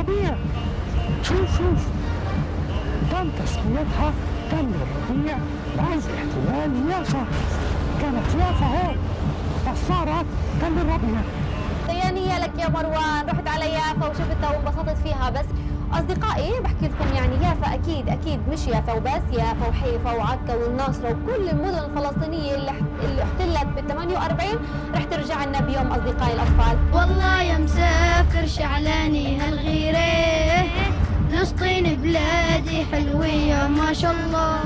الربيع. شوف تم تسميتها تل الربيع بعد احتلال يافا. كانت يافا هون بس صارت تل الربيع. تهانية لك يا مروان، رحت على يافا وشفتها وانبسطت فيها. بس أصدقائي بحكي لكم يعني يافا أكيد مش يافا وبس، يافا وحيفا وعكا والناصرة وكل المدن الفلسطينية اللي احتلت بال 48 رح ترجع لنا بيوم أصدقائي الأطفال. والله يا مسافر شعلاني هالغيرة، فلسطين بلادي حلوية ما شاء الله،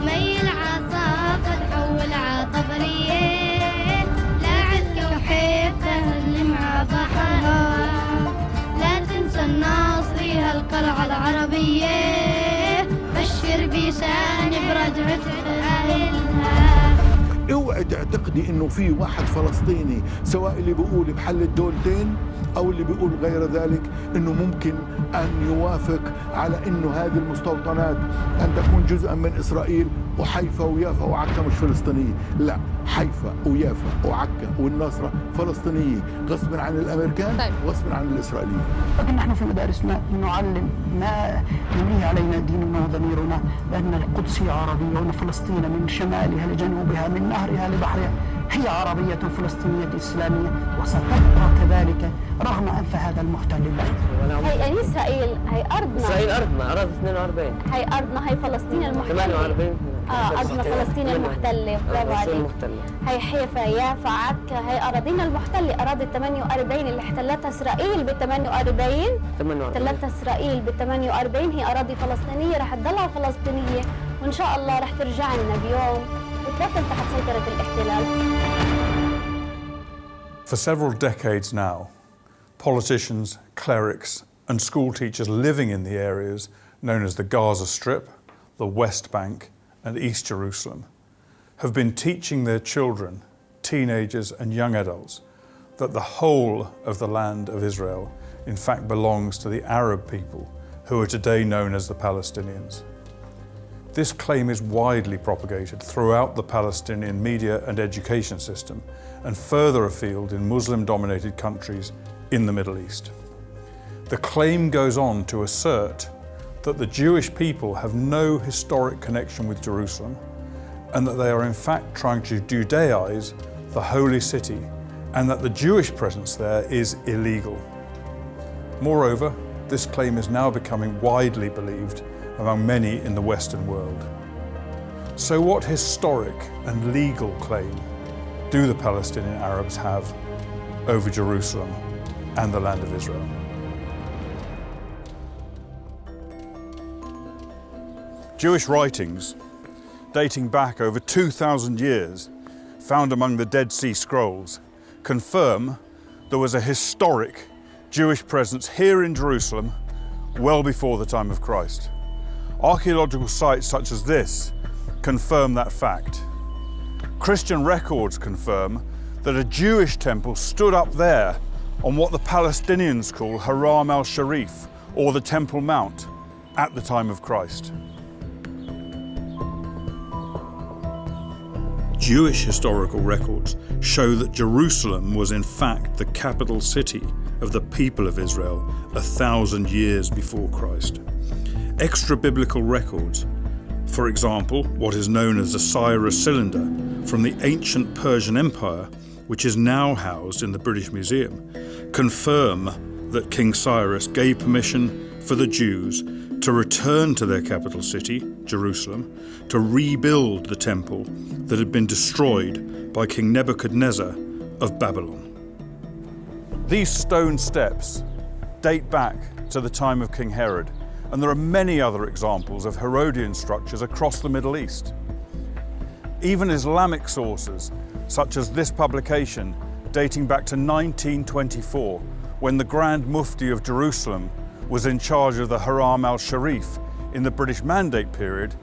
مي العصا قد حول عطبرية، لا عكا وحيفا اللي مع بحرها، لا تنسى الناصري هالقلعة العربية، بشر بيسان برجعة أهلها. اوعي تعتقدي انه في واحد فلسطيني سواء اللي بيقول بحل الدولتين او اللي بيقول غير ذلك انه ممكن ان يوافق على انه هذه المستوطنات ان تكون جزءا من اسرائيل، وحيفا ويافا وعكا مش فلسطينيه. لا، حيفا ويافا وعكا والناصرة فلسطينيه غصب عن الامريكان وغصب عن الاسرائيليين. لكن نحن في مدارسنا نعلم ما يمليه علينا ديننا وضميرنا بان القدس هي عربيه، وان فلسطين من شمالها لجنوبها من نهرها لبحرها هي عربيه فلسطينيه اسلاميه، وستبقى كذلك رغم انف هذا المحتل البعيد. هي إسرائيل، هي أرضنا. إسرائيل أرضنا، أراضي 42. هي أرضنا، هي فلسطين المحتلة. 48. أرضنا فلسطين المحتلة، برافو عليك. هي حيفا، يافا، عكا، هي أراضينا المحتلة، أراضي 48 اللي احتلتها إسرائيل ب 48. احتلتها إسرائيل ب 48 هي أراضي فلسطينية، رح تضلها فلسطينية، وإن شاء الله رح ترجع لنا بيوم وتبطل تحت سيطرة الاحتلال. For several decades now, politicians, clerics, and school teachers living in the areas known as the Gaza Strip, the West Bank, and East Jerusalem have been teaching their children, teenagers, and young adults that the whole of the land of Israel, in fact, belongs to the Arab people who are today known as the Palestinians. This claim is widely propagated throughout the Palestinian media and education system, and further afield in Muslim-dominated countries in the Middle East. The claim goes on to assert that the Jewish people have no historic connection with Jerusalem, and that they are in fact trying to Judaize the holy city, and that the Jewish presence there is illegal. Moreover, this claim is now becoming widely believed among many in the Western world. So what historic and legal claim do the Palestinian Arabs have over Jerusalem and the land of Israel? Jewish writings dating back over 2,000 years, found among the Dead Sea Scrolls, confirm there was a historic Jewish presence here in Jerusalem well before the time of Christ. Archaeological sites such as this confirm that fact. Christian records confirm that a Jewish temple stood up there on what the Palestinians call Haram al-Sharif, or the Temple Mount, at the time of Christ. Jewish historical records show that Jerusalem was in fact the capital city of the people of Israel 1,000 years before Christ. Extra-biblical records, for example, what is known as the Cyrus Cylinder from the ancient Persian Empire, which is now housed in the British Museum, confirm that King Cyrus gave permission for the Jews to return to their capital city, Jerusalem, to rebuild the temple that had been destroyed by King Nebuchadnezzar of Babylon. These stone steps date back to the time of King Herod, and there are many other examples of Herodian structures across the Middle East. Even Islamic sources, such as this publication dating back to 1924, when the Grand Mufti of Jerusalem was in charge of the Haram al-Sharif in the British Mandate period,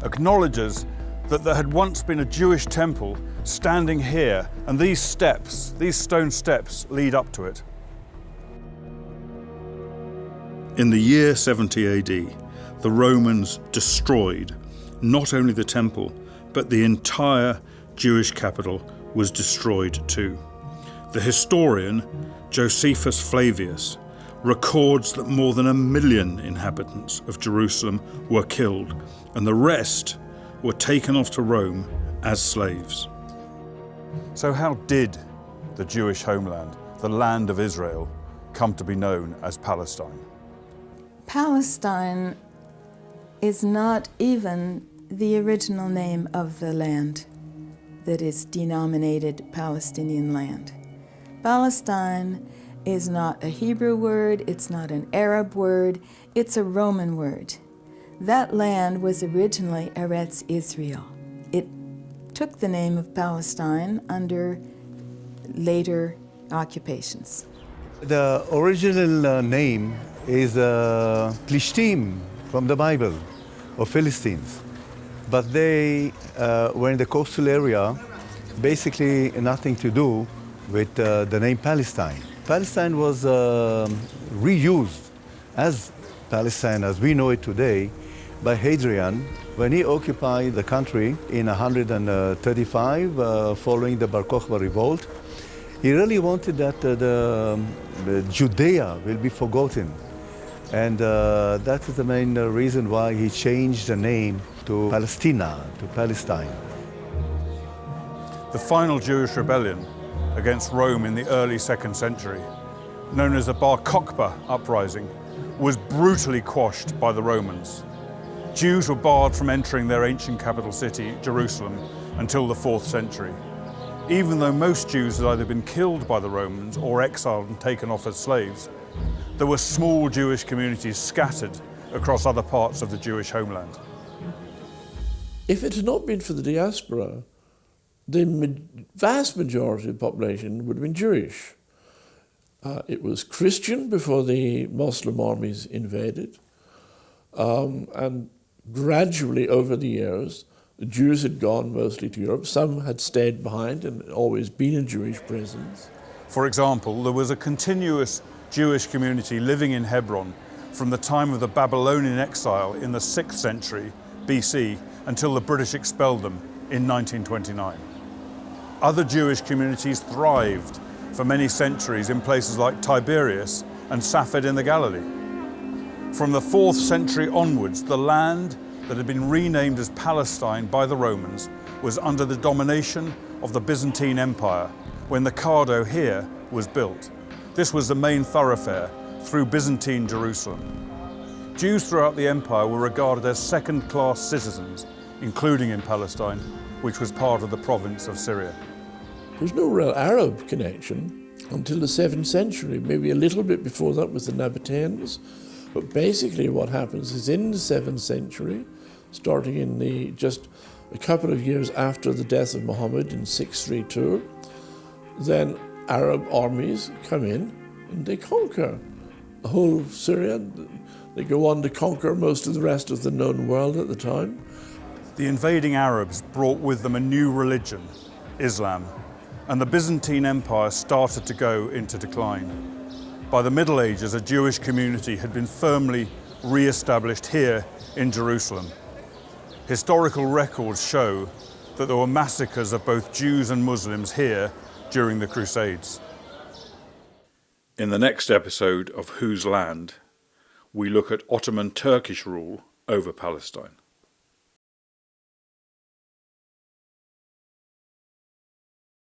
acknowledges that there had once been a Jewish temple standing here, and these steps, these stone steps, lead up to it. In the year 70 AD, the Romans destroyed not only the temple, but the entire Jewish capital was destroyed too. The historian Josephus Flavius records that more than 1 million inhabitants of Jerusalem were killed, and the rest were taken off to Rome as slaves. So how did the Jewish homeland, the land of Israel, come to be known as Palestine? Palestine is not even the original name of the land that is denominated Palestinian land. Palestine is not a Hebrew word, it's not an Arab word, it's a Roman word. That land was originally Eretz Israel. It took the name of Palestine under later occupations. The original name is Plishtim from the Bible, or Philistines. But they were in the coastal area, basically nothing to do with the name Palestine. Palestine was reused as Palestine as we know it today by Hadrian when he occupied the country in 135 following the Bar Kokhba revolt. He really wanted that the Judea will be forgotten. And that is the main reason why he changed the name to Palestina, to Palestine. The final Jewish rebellion against Rome in the early 2nd century, known as the Bar Kokhba uprising, was brutally quashed by the Romans. Jews were barred from entering their ancient capital city, Jerusalem, until the 4th century. Even though most Jews had either been killed by the Romans or exiled and taken off as slaves, there were small Jewish communities scattered across other parts of the Jewish homeland. If it had not been for the diaspora, the vast majority of the population would have been Jewish. It was Christian before the Muslim armies invaded, and gradually over the years, the Jews had gone mostly to Europe. Some had stayed behind and always been in Jewish prisons. For example, there was a continuous Jewish community living in Hebron from the time of the Babylonian exile in the 6th century BC until the British expelled them in 1929. Other Jewish communities thrived for many centuries in places like Tiberias and Safed in the Galilee. From the 4th century onwards, the land that had been renamed as Palestine by the Romans was under the domination of the Byzantine Empire when the Cardo here was built. This was the main thoroughfare through Byzantine Jerusalem. Jews throughout the empire were regarded as second-class citizens, including in Palestine, which was part of the province of Syria. There's no real Arab connection until the 7th century, maybe a little bit before that with the Nabateans. But basically what happens is in the 7th century, starting in just a couple of years after the death of Muhammad in 632, then Arab armies come in and they conquer the whole of Syria. They go on to conquer most of the rest of the known world at the time. The invading Arabs brought with them a new religion, Islam, and the Byzantine Empire started to go into decline. By the Middle Ages, a Jewish community had been firmly re-established here in Jerusalem. Historical records show that there were massacres of both Jews and Muslims here during the Crusades. In the next episode of Whose Land, we look at Ottoman Turkish rule over Palestine.